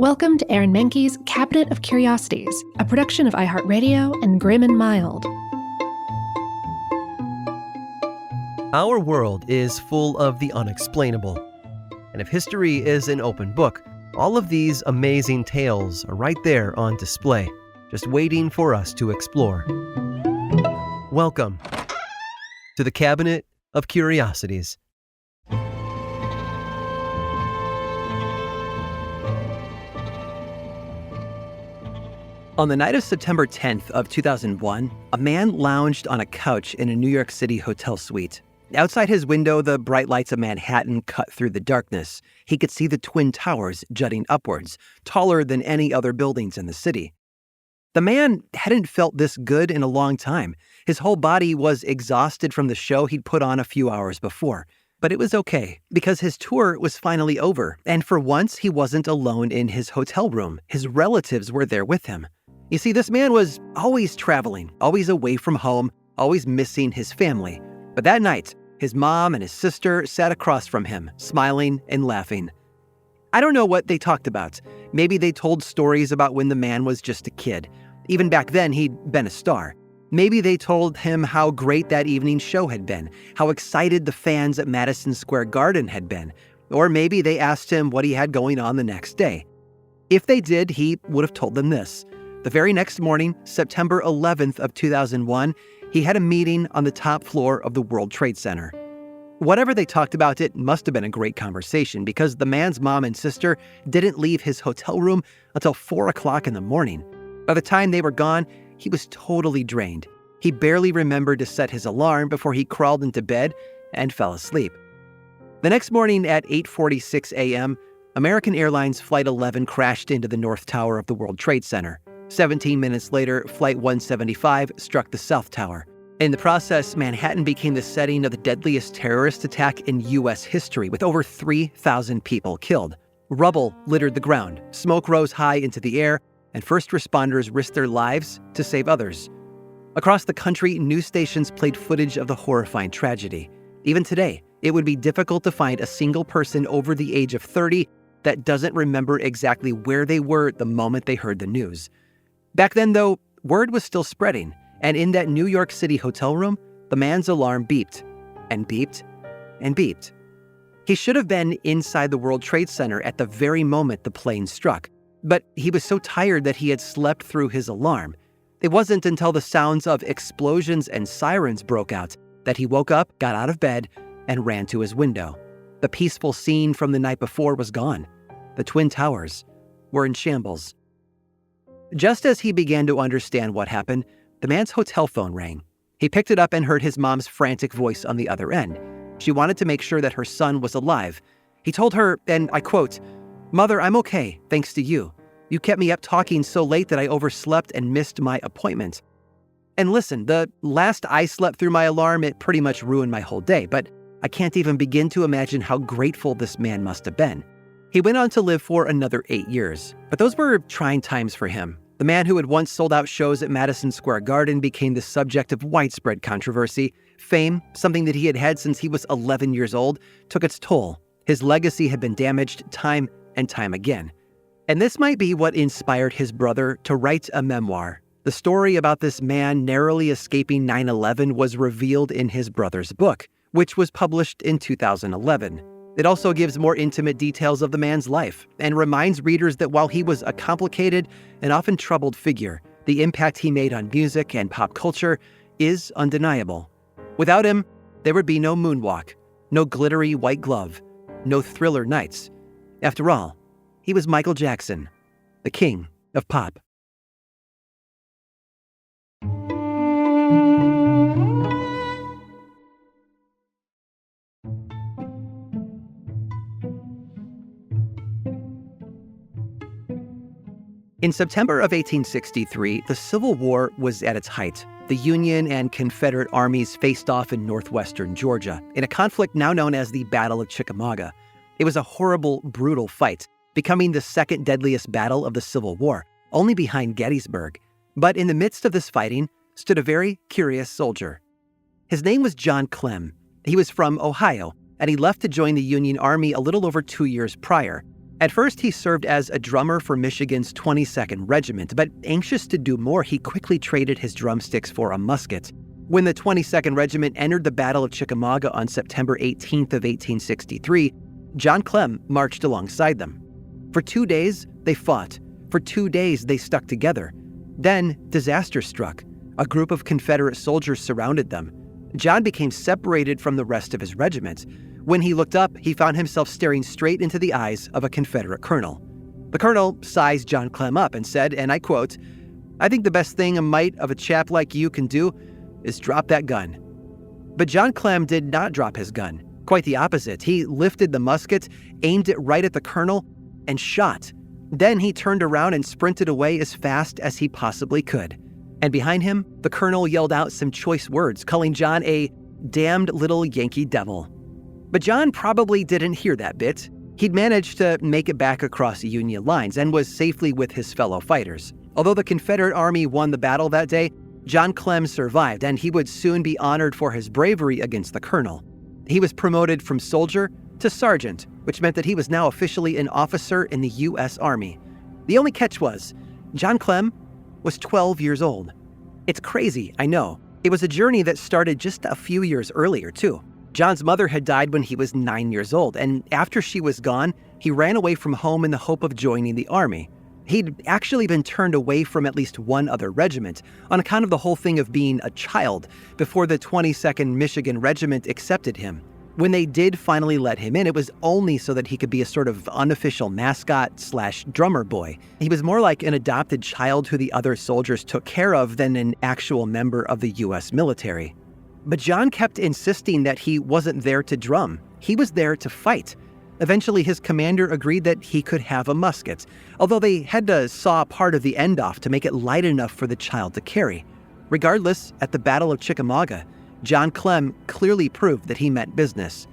Welcome to Aaron Mahnke's Cabinet of Curiosities, a production of iHeartRadio and Grim and Mild. Our world is full of the unexplainable. And if history is an open book, all of these amazing tales are right there on display, just waiting for us to explore. Welcome to the Cabinet of Curiosities. On the night of September 10th of 2001, a man lounged on a couch in a New York City hotel suite. Outside his window, the bright lights of Manhattan cut through the darkness. He could see the Twin Towers jutting upwards, taller than any other buildings in the city. The man hadn't felt this good in a long time. His whole body was exhausted from the show he'd put on a few hours before. But it was okay, because his tour was finally over, and for once he wasn't alone in his hotel room. His relatives were there with him. You see, this man was always traveling, always away from home, always missing his family. But that night, his mom and his sister sat across from him, smiling and laughing. I don't know what they talked about. Maybe they told stories about when the man was just a kid. Even back then, he'd been a star. Maybe they told him how great that evening's show had been, how excited the fans at Madison Square Garden had been. Or maybe they asked him what he had going on the next day. If they did, he would have told them this. The very next morning, September 11th of 2001, he had a meeting on the top floor of the World Trade Center. Whatever they talked about, it must have been a great conversation because the man's mom and sister didn't leave his hotel room until 4 o'clock in the morning. By the time they were gone, he was totally drained. He barely remembered to set his alarm before he crawled into bed and fell asleep. The next morning at 8:46 a.m., American Airlines Flight 11 crashed into the North Tower of the World Trade Center. 17 minutes later, Flight 175 struck the South Tower. In the process, Manhattan became the setting of the deadliest terrorist attack in U.S. history, with over 3,000 people killed. Rubble littered the ground, smoke rose high into the air, and first responders risked their lives to save others. Across the country, news stations played footage of the horrifying tragedy. Even today, it would be difficult to find a single person over the age of 30 that doesn't remember exactly where they were the moment they heard the news. Back then, though, word was still spreading, and in that New York City hotel room, the man's alarm beeped, and beeped, and beeped. He should have been inside the World Trade Center at the very moment the plane struck, but he was so tired that he had slept through his alarm. It wasn't until the sounds of explosions and sirens broke out that he woke up, got out of bed, and ran to his window. The peaceful scene from the night before was gone. The Twin Towers were in shambles. Just as he began to understand what happened, the man's hotel phone rang. He picked it up and heard his mom's frantic voice on the other end. She wanted to make sure that her son was alive. He told her, and I quote, "Mother, I'm okay, thanks to you. You kept me up talking so late that I overslept and missed my appointment." And listen, the last I slept through my alarm, it pretty much ruined my whole day, but I can't even begin to imagine how grateful this man must have been. He went on to live for another 8 years, but those were trying times for him. The man who had once sold out shows at Madison Square Garden became the subject of widespread controversy. Fame, something that he had had since he was 11 years old, took its toll. His legacy had been damaged time and time again. And this might be what inspired his brother to write a memoir. The story about this man narrowly escaping 9/11 was revealed in his brother's book, which was published in 2011. It also gives more intimate details of the man's life and reminds readers that while he was a complicated and often troubled figure, the impact he made on music and pop culture is undeniable. Without him, there would be no Moonwalk, no glittery white glove, no Thriller nights. After all, he was Michael Jackson, the king of pop. In September of 1863, the Civil War was at its height. The Union and Confederate armies faced off in northwestern Georgia in a conflict now known as the Battle of Chickamauga. It was a horrible, brutal fight, becoming the second deadliest battle of the Civil War, only behind Gettysburg. But in the midst of this fighting stood a very curious soldier. His name was John Clem. He was from Ohio, and he left to join the Union Army a little over 2 years prior. At first, he served as a drummer for Michigan's 22nd Regiment, but anxious to do more, he quickly traded his drumsticks for a musket. When the 22nd Regiment entered the Battle of Chickamauga on September 18th of 1863, John Clem marched alongside them. For 2 days, they fought. For 2 days, they stuck together. Then, disaster struck. A group of Confederate soldiers surrounded them. John became separated from the rest of his regiment. When he looked up, he found himself staring straight into the eyes of a Confederate colonel. The colonel sized John Clem up and said, and I quote, "I think the best thing a mite of a chap like you can do is drop that gun." But John Clem did not drop his gun. Quite the opposite. He lifted the musket, aimed it right at the colonel, and shot. Then he turned around and sprinted away as fast as he possibly could. And behind him, the colonel yelled out some choice words, calling John a damned little Yankee devil. But John probably didn't hear that bit. He'd managed to make it back across Union lines and was safely with his fellow fighters. Although the Confederate Army won the battle that day, John Clem survived, and he would soon be honored for his bravery against the colonel. He was promoted from soldier to sergeant, which meant that he was now officially an officer in the U.S. Army. The only catch was, John Clem was 12 years old. It's crazy, I know. It was a journey that started just a few years earlier, too. John's mother had died when he was 9 years old, and after she was gone, he ran away from home in the hope of joining the Army. He'd actually been turned away from at least one other regiment on account of the whole thing of being a child before the 22nd Michigan Regiment accepted him. When they did finally let him in, it was only so that he could be a sort of unofficial mascot/drummer boy. He was more like an adopted child who the other soldiers took care of than an actual member of the U.S. military. But John kept insisting that he wasn't there to drum. He was there to fight. Eventually, his commander agreed that he could have a musket, although they had to saw part of the end off to make it light enough for the child to carry. Regardless, at the Battle of Chickamauga, John Clem clearly proved that he meant business.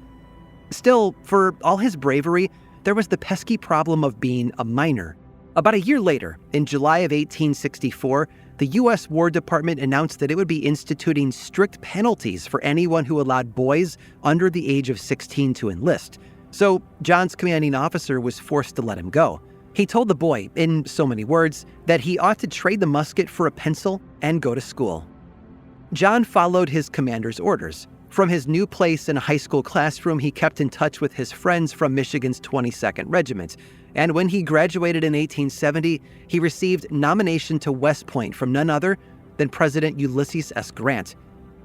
Still, for all his bravery, there was the pesky problem of being a minor. About a year later, in July of 1864, the U.S. War Department announced that it would be instituting strict penalties for anyone who allowed boys under the age of 16 to enlist. So John's commanding officer was forced to let him go. He told the boy, in so many words, that he ought to trade the musket for a pencil and go to school. John followed his commander's orders. From his new place in a high school classroom, he kept in touch with his friends from Michigan's 22nd Regiment. And when he graduated in 1870, he received nomination to West Point from none other than President Ulysses S. Grant.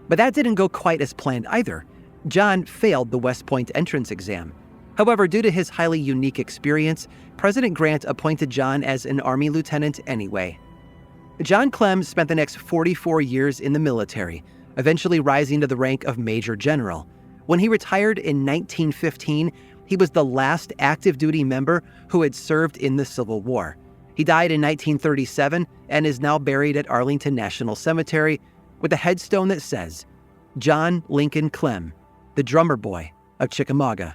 But that didn't go quite as planned either. John failed the West Point entrance exam. However, due to his highly unique experience, President Grant appointed John as an Army lieutenant anyway. John Clem spent the next 44 years in the military, eventually rising to the rank of Major General. When he retired in 1915, he was the last active duty member who had served in the Civil War. He died in 1937 and is now buried at Arlington National Cemetery with a headstone that says, John Lincoln Clem, the drummer boy of Chickamauga.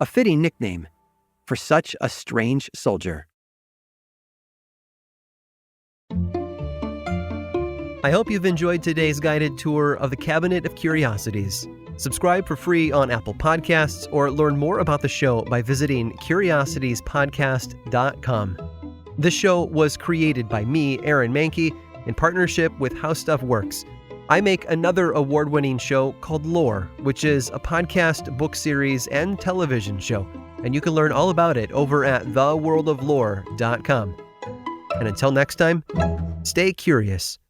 A fitting nickname for such a strange soldier. I hope you've enjoyed today's guided tour of the Cabinet of Curiosities. Subscribe for free on Apple Podcasts or learn more about the show by visiting curiositiespodcast.com. This show was created by me, Aaron Mahnke, in partnership with How Stuff Works. I make another award-winning show called Lore, which is a podcast, book series, and television show, and you can learn all about it over at theworldoflore.com. And until next time, stay curious.